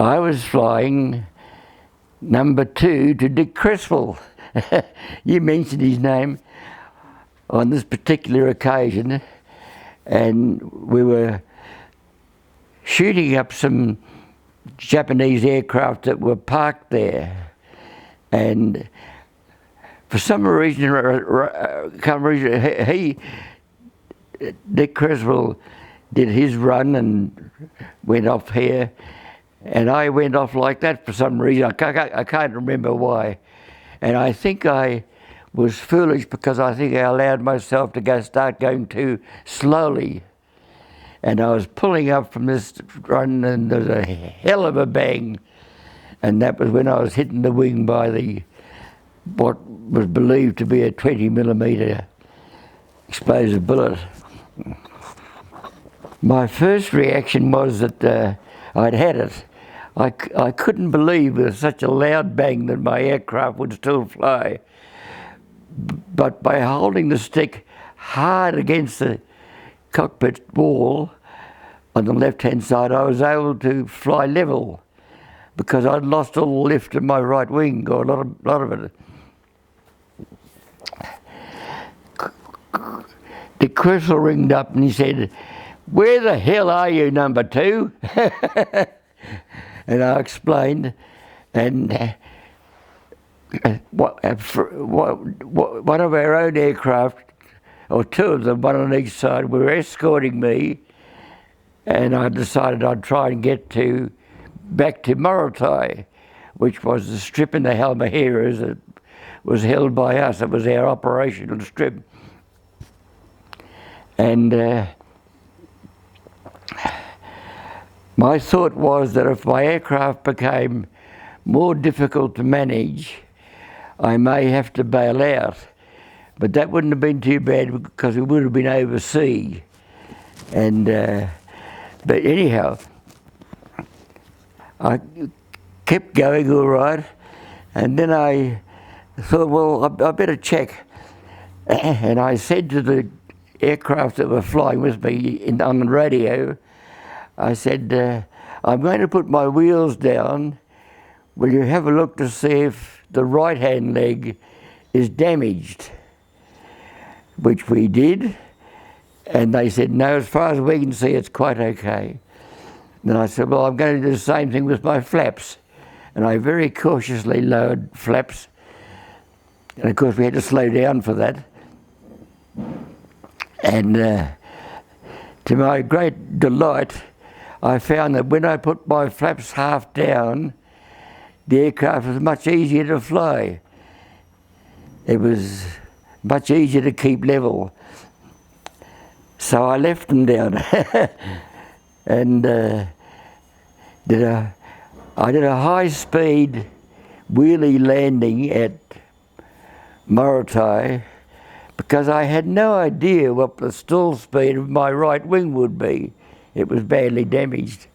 I was flying number 2 to Dick Creswell. You mentioned his name on this particular occasion, and we were shooting up some Japanese aircraft that were parked there, and for some reason, Dick Creswell did his run and went off here, and I went off like that for some reason. I can't remember why. And I think I was foolish because I think I allowed myself to start going too slowly. And I was pulling up from this run, and there was a hell of a bang. And that was when I was hitting the wing by what was believed to be a 20mm explosive bullet. My first reaction was that I'd had it. I couldn't believe with such a loud bang that my aircraft would still fly. But by holding the stick hard against the cockpit wall on the left-hand side, I was able to fly level because I'd lost all the lift in my right wing, or a lot of it. Dick Creswell ringed up and he said, "Where the hell are you, number 2? And I explained, and one of our own aircraft, or 2 of them, one on each side, were escorting me, and I decided I'd try and get back to Morotai, which was the strip in the Halmaheras that was held by us. It was our operational strip. And my thought was that if my aircraft became more difficult to manage, I may have to bail out. But that wouldn't have been too bad because we would have been overseas. And but anyhow, I kept going all right, and then I thought, well, I better check. And I said to the aircraft that were flying with me on the radio, I said, I'm going to put my wheels down. Will you have a look to see if the right-hand leg is damaged? Which we did, and they said, no, as far as we can see, it's quite okay. Then I said, well, I'm going to do the same thing with my flaps. And I very cautiously lowered flaps. And of course, we had to slow down for that. And to my great delight, I found that when I put my flaps half down, the aircraft was much easier to fly. It was much easier to keep level. So I left them down and I did a high-speed wheelie landing at Morotai because I had no idea what the stall speed of my right wing would be. It was badly damaged.